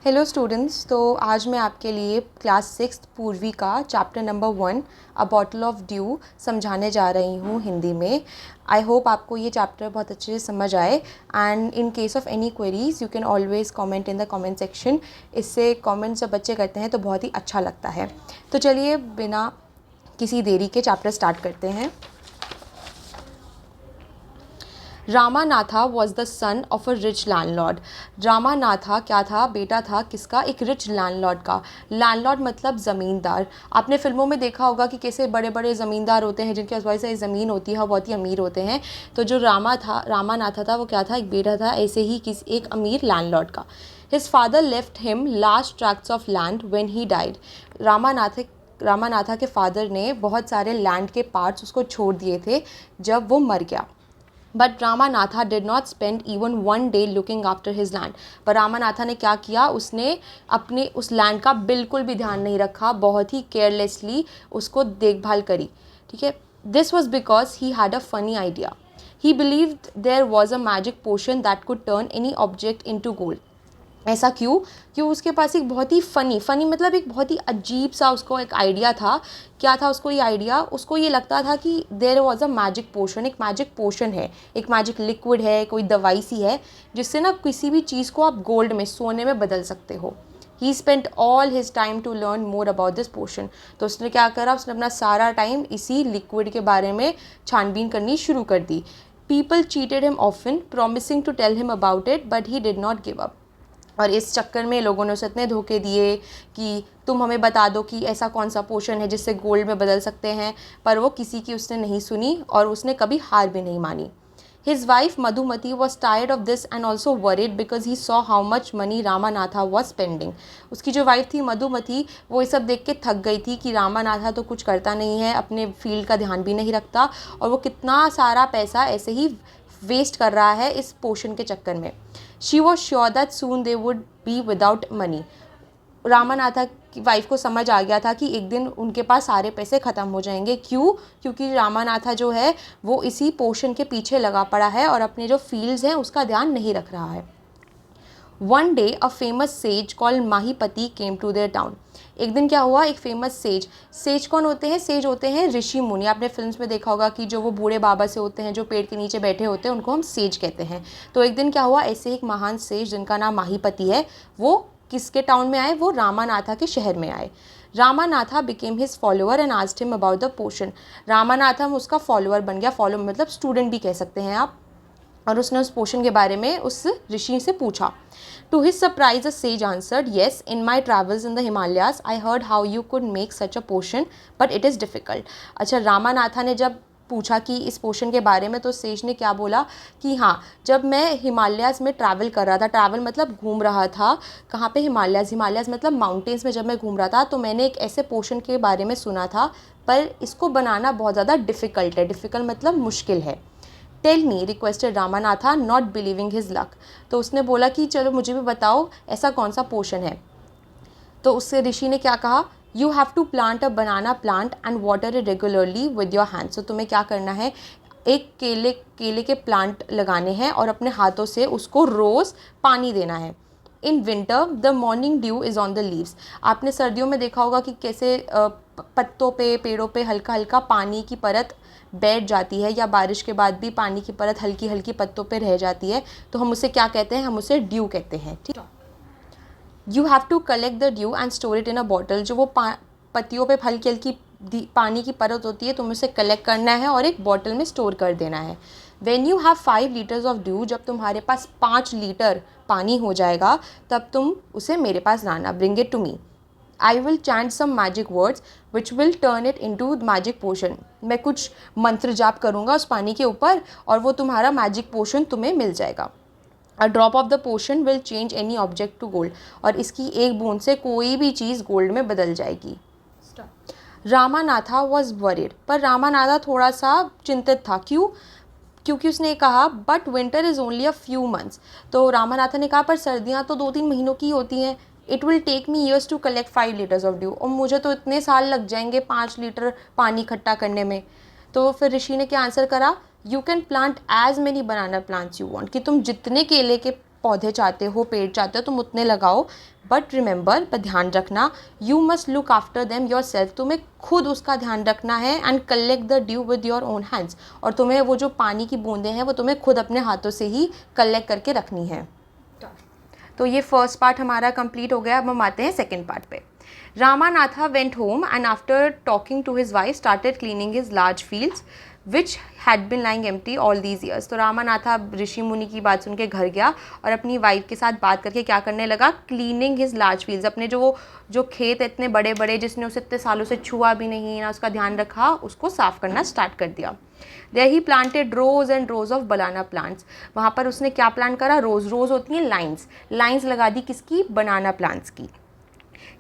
Hello students. तो आज मैं आपके लिए क्लास 6 पूर्वी का chapter number 1 a bottle of due समझाने जा रही हूँ हिंदी में। आई होप आपको ये चैप्टर बहुत अच्छे से समझ आए and in case of any queries you can always comment in the comment section. इससे कमेंट्स जब बच्चे करते हैं तो बहुत ही अच्छा लगता है। तो चलिए बिना किसी देरी के चैप्टर स्टार्ट करते हैं। Ramanatha was the son of a rich landlord. Ramanatha क्या था? बेटा था किसका? एक रिच लैंडलॉर्ड का। लैंडलॉर्ड मतलब ज़मींदार। आपने फिल्मों में देखा होगा कि कैसे बड़े बड़े ज़मींदार होते हैं जिनके पास से ज़मीन होती है, बहुत ही अमीर होते हैं। तो जो रामानाथा था वो क्या था? एक बेटा था ऐसे ही किसी एक अमीर लैंडलॉर्ड का। His father left him large tracts of land when he died. Ramanatha के फादर ने बहुत सारे लैंड के पार्ट्स उसको छोड़ दिए थे जब वो मर गया। But Ramanatha did not spend even one day looking after his land. पर रामानाथा ने क्या किया? उसने अपने उस लैंड का बिल्कुल भी ध्यान नहीं रखा, बहुत ही केयरलेसली उसको देखभाल करी। ठीक है। This was because he had a funny idea. He believed there was a magic potion that could turn any object into gold. ऐसा क्यों? क्यों? उसके पास एक बहुत ही फ़नी मतलब एक बहुत ही अजीब सा उसको एक आइडिया था। क्या था उसको ये आइडिया? उसको ये लगता था कि there was a magic potion, एक मैजिक पोशन है, एक मैजिक लिक्विड है, कोई दवाई सी है जिससे ना किसी भी चीज़ को आप गोल्ड में, सोने में बदल सकते हो। He spent all his time to learn more about this potion. तो उसने क्या करा? उसने अपना सारा टाइम इसी लिक्विड के बारे में छानबीन करनी शुरू कर दी। People cheated him often promising to tell him about it but he did not give up. और इस चक्कर में लोगों ने उसे इतने धोखे दिए कि तुम हमें बता दो कि ऐसा कौन सा पोशन है जिससे गोल्ड में बदल सकते हैं। पर वो किसी की उसने नहीं सुनी और उसने कभी हार भी नहीं मानी। His wife Madhumati was tired of this and also worried because he saw how much money Ramanatha was spending. उसकी जो वाइफ थी मधुमती, वो ये सब देख के थक गई थी कि रामानाथा तो कुछ करता नहीं है, अपने फील्ड का ध्यान भी नहीं रखता और वो कितना सारा पैसा ऐसे ही वेस्ट कर रहा है इस पोशन के चक्कर में। She was sure that soon they would be without money. Ramanatha की वाइफ को समझ आ गया था कि एक दिन उनके पास सारे पैसे ख़त्म हो जाएंगे। क्यों? क्योंकि रामानाथा जो है वो इसी पोशन के पीछे लगा पड़ा है और अपने जो फील्ड्स हैं उसका ध्यान नहीं रख रहा है। One day a famous sage called Mahipati came to their town. एक दिन क्या हुआ? एक फेमस सेज कौन होते हैं? सेज होते हैं ऋषि मुनि। आपने फिल्म्स में देखा होगा कि जो वो बूढ़े बाबा से होते हैं जो पेड़ के नीचे बैठे होते हैं उनको हम सेज कहते हैं। तो एक दिन क्या हुआ? ऐसे एक महान सेज जिनका नाम माहीपति है वो किसके टाउन में आए? वो रामानाथा के शहर में आए। Ramanatha became his follower and asked him about the potion. Ramanatha उसका फॉलोअर बन गया। फॉलो मतलब स्टूडेंट भी कह सकते हैं आप। और उसने उस पोशन के बारे में उस ऋषि से पूछा। To his surprise a sage answered, yes, in my travels in the Himalayas I heard how you could make such a potion but it is difficult. अच्छा, रामानाथा ने जब पूछा कि इस पोशन के बारे में तो सेज ने क्या बोला कि हाँ, जब मैं हिमालयाज़ में ट्रैवल कर रहा था, ट्रैवल मतलब घूम रहा था, कहाँ पे? हिमालयाज़ मतलब माउंटेन्स में जब मैं घूम रहा था तो मैंने एक ऐसे पोशन के बारे में सुना था पर इसको बनाना बहुत ज़्यादा डिफ़िकल्ट है। डिफ़िकल्ट मतलब मुश्किल है। Tell me, requested Ramanatha not believing his luck. तो उसने बोला कि चलो मुझे भी बताओ ऐसा कौन सा पोशन है। तो उससे ऋषि ने क्या कहा? You have to plant a banana plant and water it regularly with your hands. तो तुम्हें क्या करना है? एक केले के प्लांट लगाने हैं और अपने हाथों से उसको रोज़ पानी देना है। In winter the morning due is on the leaves. आपने सर्दियों में देखा होगा कि कैसे पत्तों पे, पेड़ों पे हल्का हल्का पानी की परत बैठ जाती है या बारिश के बाद भी पानी की परत हल्की हल्की पत्तों पे रह जाती है। तो हम उसे क्या कहते हैं? हम उसे ड्यू कहते हैं। ठीक। You have to collect the dew and store it in a bottle. जो वो पत्तियों पे हल्की हल्की पानी की परत होती है, तुम्हें उसे कलेक्ट करना है और एक बॉटल में स्टोर कर देना है। When you have 5 litres of due, जब तुम्हारे पास 5 लीटर पानी हो जाएगा तब तुम उसे मेरे पास लाना। Bring it to me. I will chant some magic words which will turn it into magic potion. मैं कुछ मंत्र जाप करूँगा उस पानी के ऊपर और वो तुम्हारा मैजिक पोशन तुम्हें मिल जाएगा। A drop of the potion will change any object to gold. और इसकी एक बूंद से कोई भी चीज़ गोल्ड में बदल जाएगी। Ramanatha was worried. पर रामानाथा थोड़ा सा चिंतित था। क्यों? क्योंकि उसने कहा but winter is only a few months. तो रामानाथा ने कहा पर सर्दियाँ तो 2-3 महीनों की होती हैं। It will take me years to collect 5 litres of dew. और मुझे तो इतने साल लग जाएंगे 5 लीटर पानी इकट्ठा करने में। तो फिर ऋषि ने क्या आंसर करा? You can plant as many banana plants you want. कि तुम जितने केले के पौधे चाहते हो, पेड़ चाहते हो, तुम उतने लगाओ, बट रिमेंबर, पर ध्यान रखना, you must look after them your self, तुम्हें खुद उसका ध्यान रखना है, and collect the due with your own hands, और तुम्हें वो जो पानी की बूंदें हैं वो तुम्हें खुद अपने हाथों से ही कलेक्ट करके रखनी है। तो ये फर्स्ट पार्ट हमारा कंप्लीट हो गया। अब हम आते हैं सेकेंड पार्ट पे। Ramanatha went home and after talking to his wife started cleaning his large fields which had been lying empty all these years। तो रामानाथा ऋषि मुनि की बात सुन के घर गया और अपनी वाइफ के साथ बात करके क्या करने लगा, क्लीनिंग हिज लार्ज फील्ड्स, अपने जो खेत इतने बड़े बड़े जिसने उसे इतने सालों से छुआ भी नहीं, ना उसका ध्यान रखा, उसको साफ करना स्टार्ट कर दिया। There he planted rows and rows of banana plants, वहाँ पर उसने क्या प्लांट करा, रोज होती हैं लाइन्स लगा दी, किसकी, बनाना प्लांट्स की।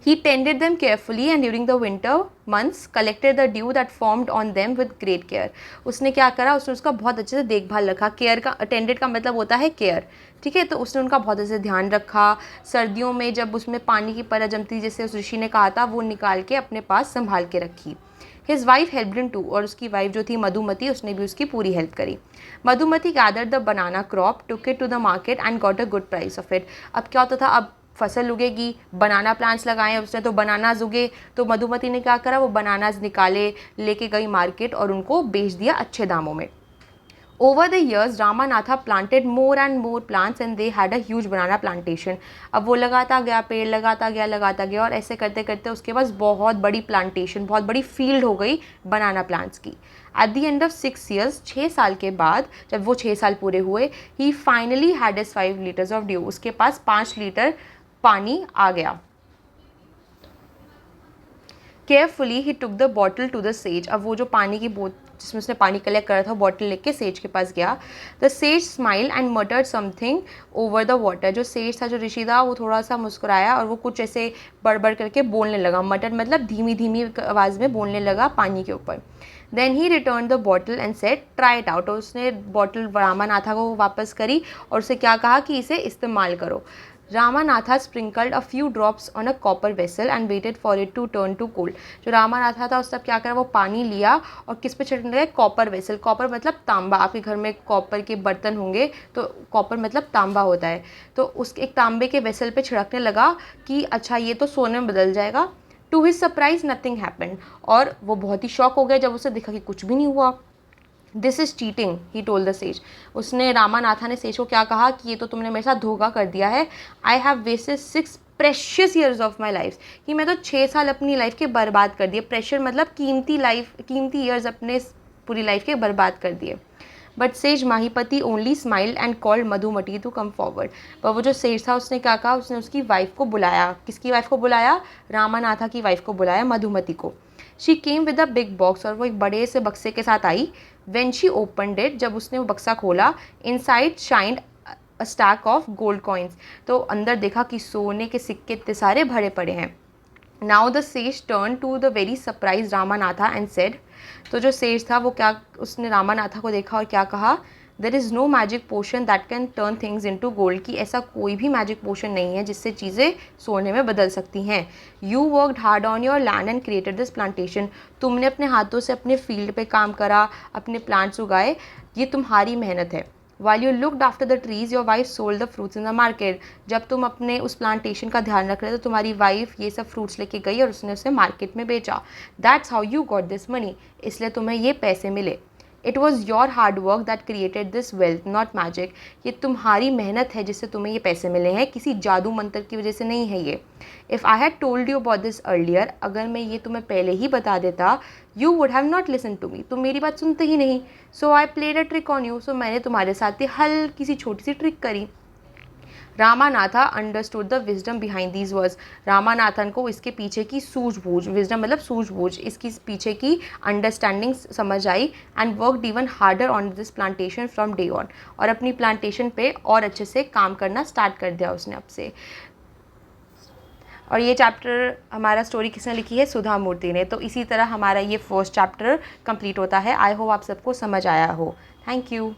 He tended them carefully and during the winter months collected the dew that formed on them with great care। उसने क्या करा, उसने उसका बहुत अच्छे से देखभाल रखा। केयर का, अटेंडेड का मतलब होता है केयर, ठीक है। तो उसने उनका बहुत अच्छे से ध्यान रखा। सर्दियों में जब उसमें पानी की परत जमती, जैसे उस ऋषि ने कहा था, वो निकाल के अपने पास संभाल के रखी। His wife helped him too, और उसकी वाइफ जो थी मधुमती, उसने भी उसकी पूरी हेल्प करी। Madhumati gathered the banana crop, took it to the market and got a good price of it। अब क्या होता था, अब फसल उगेगी, बनाना प्लांट्स लगाए उसने तो बनानाज उगे, तो मधुमती ने क्या करा, वो बनानाज निकाले, लेके गई मार्केट और उनको बेच दिया अच्छे दामों में। Over the years Ramanatha planted more and more plants and they had a huge banana plantation. अब वो लगाता गया, पेड़ लगाता गया और ऐसे करते करते उसके पास बहुत बड़ी प्लांटेशन, बहुत बड़ी फील्ड हो गई बनाना प्लांट्स की। At the end of 6 years, 6 साल के बाद, जब वो 6 साल पूरे हुए, he finally had his 5 liters of dew, उसके पास 5 लीटर पानी आ गया। Carefully he took the bottle to the sage, अब वो जो पानी की बोतल जिसमें उसने पानी कलेक्ट करा था, बॉटल लेके सेज के पास गया। The sage smile and मटर्ड something over the water, जो सेज था, जो ऋषि था, वो थोड़ा सा मुस्कुराया और वो कुछ ऐसे बड़बड़ करके बोलने लगा। मटर मतलब धीमी धीमी आवाज़ में बोलने लगा पानी के ऊपर। Then he return the bottle and said try it out, और उसने बॉटल रामानाथा को वापस करी और उसे क्या कहा कि इसे इस्तेमाल करो। Ramanatha sprinkled a few drops on a copper vessel and waited for it to turn to gold. जो रामानाथा था, उस सब क्या करा, वो पानी लिया और किस पे छिड़कने लगा, कॉपर वेसल। कॉपर मतलब तांबा, आपके घर में कॉपर के बर्तन होंगे तो कॉपर मतलब तांबा होता है, तो उस एक तांबे के वेसल पे छिड़कने लगा कि अच्छा ये तो सोने में बदल जाएगा। To his surprise nothing happened, और वो बहुत ही शॉक हो गया जब उसे दिखा कि कुछ भी नहीं हुआ। This is cheating he told the sage, उसने रामानाथा ने सेज को क्या कहा कि ये तो तुमने मेरे साथ धोखा कर दिया है। I have wasted 6 precious years of my life, कि मैं तो 6 साल अपनी लाइफ के बर्बाद कर दिए। प्रेशर मतलब कीमती ईयर्स अपने पूरी लाइफ के बर्बाद कर दिए। But sage Mahipati only smiled and called Madhumati to come forward, पर वो जो सेज था उसने क्या कहा, उसने उसकी वाइफ को बुलाया। किसकी वाइफ को बुलाया, रामानाथा की वाइफ को बुलाया, मधुमती को। She came with a big box, और वो एक बड़े से बक्से के साथ आई। When she opened it, जब उसने वो बक्सा खोला, inside shined a stack of gold coins, तो अंदर देखा कि सोने के सिक्के इतने सारे भरे पड़े हैं। Now the sage turned to the very surprised Ramanatha and said, तो जो सेज था वो क्या, उसने रामानाथा को देखा और क्या कहा, there is no magic potion that can turn things into gold, की ऐसा कोई भी मैजिक पोशन नहीं है जिससे चीज़ें सोने में बदल सकती हैं। You worked hard on your land and created this plantation, तुमने अपने हाथों से अपने फील्ड पे काम करा, अपने प्लांट्स उगाए, ये तुम्हारी मेहनत है। While you looked after the trees, your wife sold the fruits in the market, जब तुम अपने उस प्लांटेशन का ध्यान रख रहे थे तो तुम्हारी वाइफ ये सब फ्रूट्स लेके गई और उसने उसे मार्केट में बेचा। That's how you got this money, इसलिए तुम्हें ये पैसे मिले। It was your hard work that created this wealth, not magic, ये तुम्हारी मेहनत है जिससे तुम्हें ये पैसे मिले हैं, किसी जादू मंत्र की वजह से नहीं है ये। If I had told you about this earlier, अगर मैं ये तुम्हें पहले ही बता देता, you would have not listened to me, तुम मेरी बात सुनते ही नहीं। So I played a trick on you, so मैंने तुम्हारे साथ ही हल्की सी छोटी सी ट्रिक करी। Ramanatha understood the wisdom behind these words, Ramanathan को इसके पीछे की सूझबूझ, विजडम मतलब सूझबूझ, इसकी पीछे की अंडरस्टैंडिंग समझ आई। And worked even harder on this plantation from day on, और अपनी प्लांटेशन पे और अच्छे से काम करना स्टार्ट कर दिया उसने अब से। और ये चैप्टर हमारा स्टोरी किसने लिखी है, सुधा मूर्ति ने। तो इसी तरह हमारा ये फर्स्ट चैप्टर कंप्लीट होता है। आई होप आप सबको समझ आया हो। Thank you.